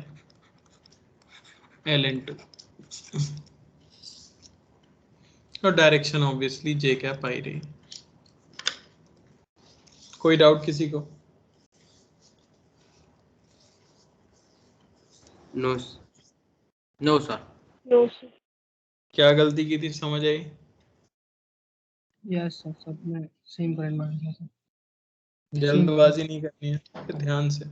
L into, और डायरेक्शन ऑब्वियसली जे कैप आई रही। कोई डाउट किसी को? No no sir. No, sir. क्या गलती की थी, समझ आई? यस सर, सब में सेम करंट मान लिया सर। जल्दबाजी नहीं करनी है, ध्यान से।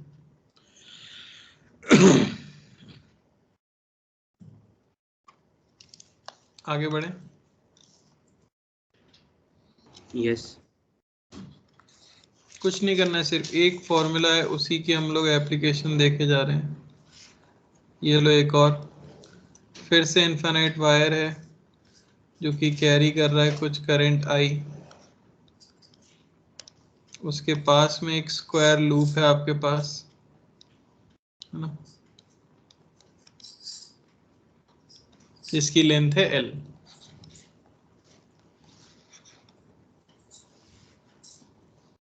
आगे बढ़े। यस कुछ नहीं करना है, सिर्फ एक फॉर्मूला है, उसी की हम लोग एप्लीकेशन देखे जा रहे हैं। ये लो एक और, फिर से इनफाइनाइट वायर है जो कि कैरी कर रहा है कुछ करंट आई, उसके पास में एक स्क्वायर लूप है आपके पास, है ना, जिसकी लेंथ है L।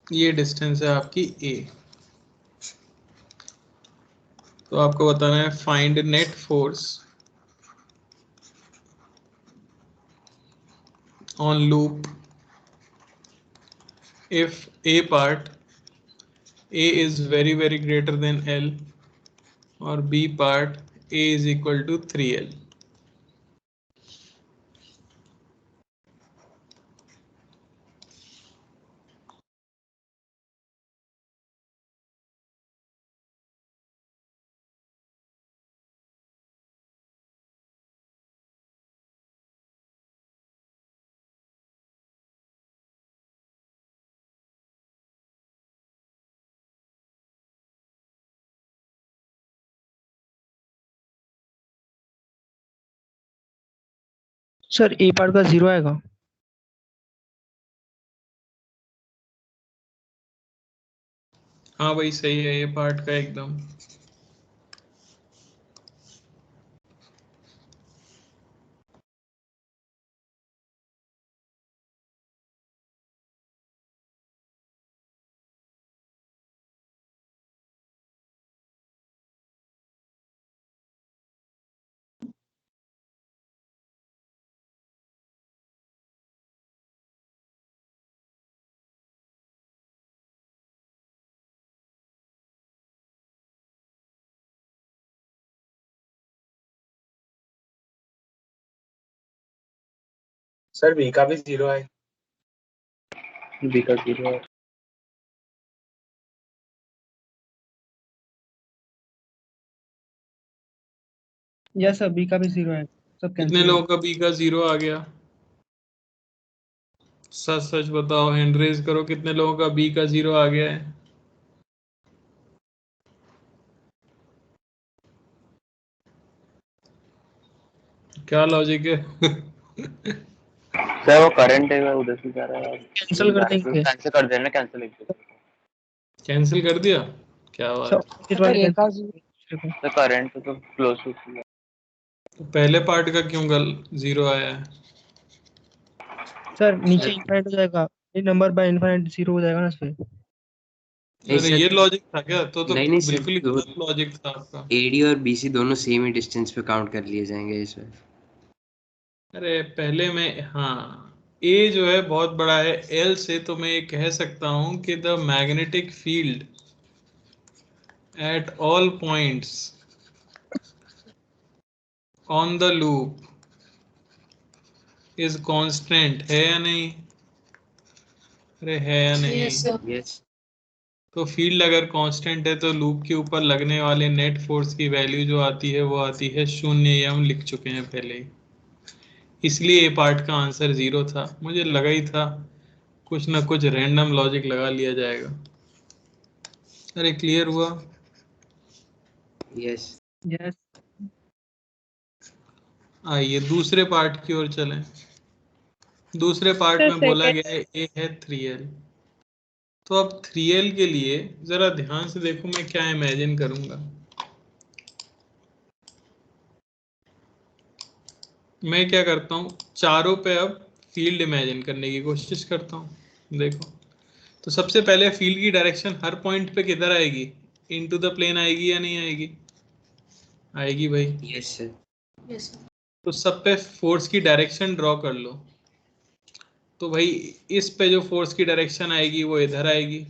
ये डिस्टेंस है आपकी A। तो आपको बताना है find net force on loop if A part A is very greater than L or B part A is equal to 3L। Sir A part का 0 आएगा। हाँ भाई सही है, ये पार्ट का एकदम। सर बी का भी 0 है। बी का 0 है। यस सर, बी का भी 0 है, सब कितने कैंसिल। लोगों का B का 0 आ गया? सच सच बताओ, हैंड रेज करो, कितने लोगों का B का 0 आ गया है? क्या लॉजिक है? सर वो करंट है, मैं उधर से जा रहा है। कैंसिल कर देंगे कैंसिल कर देना, कैंसिल कैंसिल कर दिया? क्या सर, बात। ऑपोजिट वाले एक cancel। सर करंट तो क्लोज टू तो पहले पार्ट का क्यों 0 आया है? सर नीचे इनफाइनाइट हो जाएगा, ये नंबर बाय इनफाइनाइट 0 हो जाएगा ना सर। नहीं अरे सर, ये लॉजिक था क्या? तो नहीं सर, बिल्कुल ही गलत लॉजिक था आपका। AD और BC दोनों सेम ही डिस्टेंस पे काउंट कर लिए जाएंगे इसमें। अरे पहले में, हाँ, A जो है बहुत बड़ा है L से, तो मैं ये कह सकता हूं कि the magnetic field at all points on the loop is constant, है या नहीं? अरे है या नहीं? यस। तो फील्ड अगर कांस्टेंट है तो लूप के ऊपर लगने वाले नेट फोर्स की वैल्यू जो आती है वो आती है 0। ये हम लिख चुके हैं पहले ही, इसलिए ये पार्ट का आंसर 0 था। मुझे लगा ही था कुछ ना कुछ रैंडम लॉजिक लगा लिया जाएगा। अरे क्लियर हुआ? यस। यस आइए दूसरे पार्ट की ओर चलें। दूसरे पार्ट सर में बोला सेकंड गया है A है 3L। तो अब 3L के लिए जरा ध्यान से देखो मैं क्या इमेजिन करूंगा। मैं क्या करता हूँ, चारों पे अब फील्ड इमेजिन करने की कोशिश करता हूँ। देखो, तो सबसे पहले फील्ड की डायरेक्शन हर पॉइंट पे किधर आएगी? इनटू द प्लेन आएगी या नहीं आएगी? आएगी भाई। Yes sir. तो सब पे फोर्स की डायरेक्शन ड्रॉ कर लो। तो भाई इस पे जो फोर्स की डायरेक्शन आएगी वो इधर आएगी,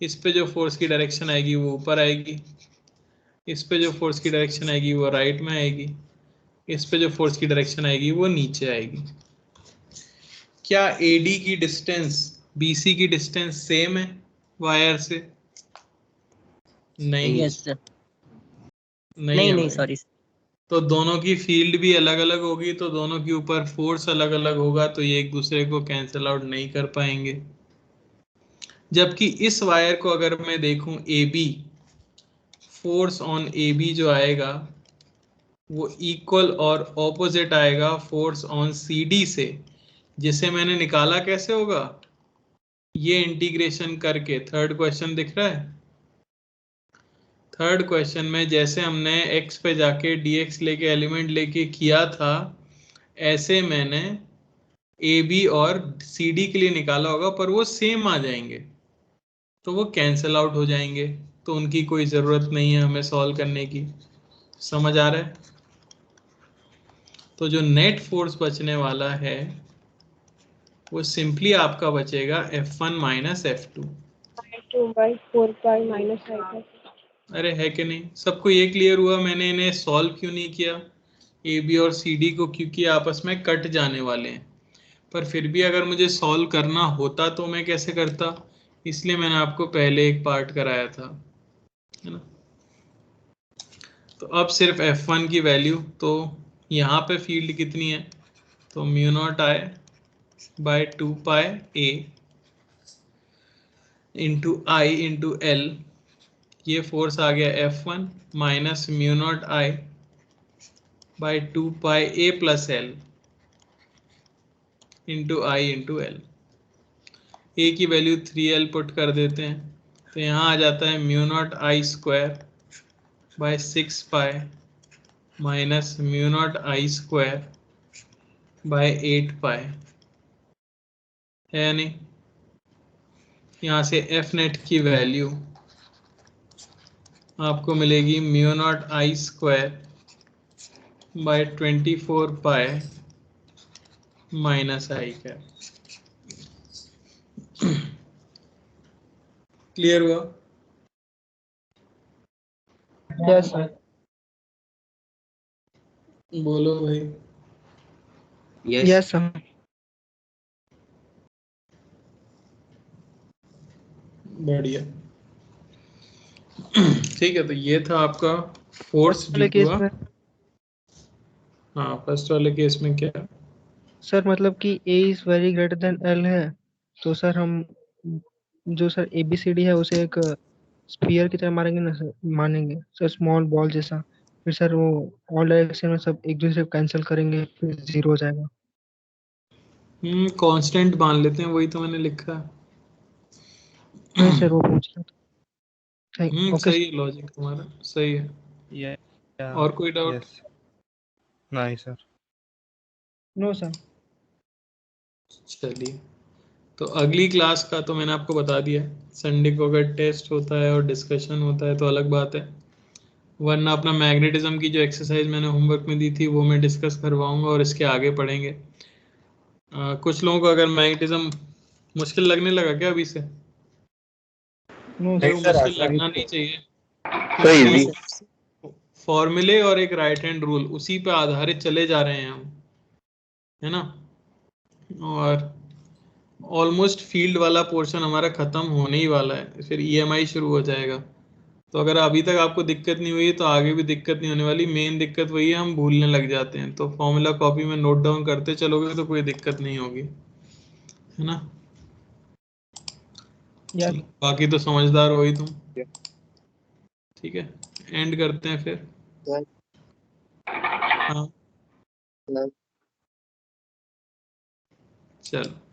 इस पे जो फोर्स की डायरेक्शन आएगी वो ऊपर आएगी, इस पे जो फोर्स की डायरेक्शन आएगी वो राइट में आएगी, इस पे जो फोर्स की डायरेक्शन आएगी वो नीचे आएगी। क्या AD की डिस्टेंस BC की डिस्टेंस सेम है वायर से? नहीं। Yes sir. नहीं है नहीं भाई। सॉरी। तो दोनों की फील्ड भी अलग अलग होगी, तो दोनों के ऊपर फोर्स अलग अलग होगा, तो ये एक दूसरे को कैंसिल आउट नहीं कर पाएंगे। जबकि इस वायर को अगर मैं देखूं AB, फोर्स ऑन AB जो आएगा वो इक्वल और ऑपोजिट आएगा फोर्स ऑन CD से, जिसे मैंने निकाला कैसे होगा, ये इंटीग्रेशन करके। थर्ड क्वेश्चन दिख रहा है? थर्ड क्वेश्चन में जैसे हमने x पे जाके dx लेके एलिमेंट लेके किया था, ऐसे मैंने AB और CD के लिए निकाला होगा, पर वो सेम आ जाएंगे तो वो कैंसिल आउट हो जाएंगे, तो उनकी कोई ज़रूरत नहीं है हमें सॉल्व करने की। समझ आ रहा है? तो जो नेट फोर्स बचने वाला है वो सिंपली आपका बचेगा F1 माइनस F2। 2/4 माइनस आई। अरे है कि नहीं? सबको ये क्लियर हुआ? मैंने इन्हें सॉल्व क्यों नहीं किया AB और CD को, क्योंकि आपस में कट जाने वाले हैं। पर फिर भी अगर मुझे सॉल्व करना होता तो मैं कैसे करता, इसलिए मैंने आपको पहले एक पार्ट कराया था, है ना। तो अब सिर्फ F1 की वैल्यू, तो यहाँ पे फील्ड कितनी है, तो mu not I by 2 pi A into I into L, ये फोर्स आ गया F1 minus mu not I by 2 pi A plus L into I into L। A की वैल्यू 3L पुट कर देते हैं, तो यहाँ आ जाता है mu not I square by 6 pi minus mu not I square by 8 pi, है या नहीं। यहाँ से F नेट की वैल्यू आपको मिलेगी mu not I square by 24 pi minus I cap. Clear हुआ? Yes sir. बोलो भाई। यस। Yes sir. बढ़िया। ठीक है, तो ये था आपका फोर्स वाले ड्यू केस टू। में हाँ, फर्स्ट वाले केस में क्या? सर मतलब कि A is very greater than L है, तो सर हम जो सर ABCD है उसे एक स्फीयर की तरह मानेंगे ना सर, मानेंगे सर, स्मॉल बॉल जैसा। फिर सर वो ऑल डायरेक्शन में सब एक दूसरे को कैंसिल करेंगे, फिर जीरो हो जाएगा। कांस्टेंट मान लेते हैं, वही तो मैंने लिखा है। नहीं सर, वो पूछ रहा था। थैंक ओके सही है, लॉजिक तुम्हारा सही है। या और कोई डाउट? यस। नहीं सर। No sir. चलिए, तो अगली क्लास का तो मैंने आपको बता दिया है। संडे को अगर टेस्ट होता है और डिस्कशन होता है तो अलग बात है, वरना अपना मैग्नेटिज्म की जो एक्सरसाइज मैंने होमवर्क में दी थी वो मैं डिस्कस करवाऊंगा और इसके आगे पढ़ेंगे। कुछ लोगों को अगर मैग्नेटिज्म मुश्किल लगने लगा क्या अभी से? नो नहीं देखो, सर, मुश्किल आसान लगना ही नहीं था। चाहिए, तो क्योंकि इजी। फॉर्मूले और एक राइट हैंड रूल उसी पे आधारित चले जा रहे हैं हम, है ना। और ऑलमोस्ट फील्ड वाला पोर्शन हमारा खत्म होने ही वाला है, फिर EMI शुरू हो जाएगा। तो अगर अभी तक आपको दिक्कत नहीं हुई तो आगे भी दिक्कत नहीं होने वाली। मेन दिक्कत वही है, हम भूलने लग जाते हैं, तो फॉर्मूला कॉपी में नोट डाउन करते चलोगे तो कोई दिक्कत नहीं होगी, है ना। यस। चलो, बाकी तो समझदार हो ही तुम। ठीक है, एंड करते हैं फिर। हाँ, चलो।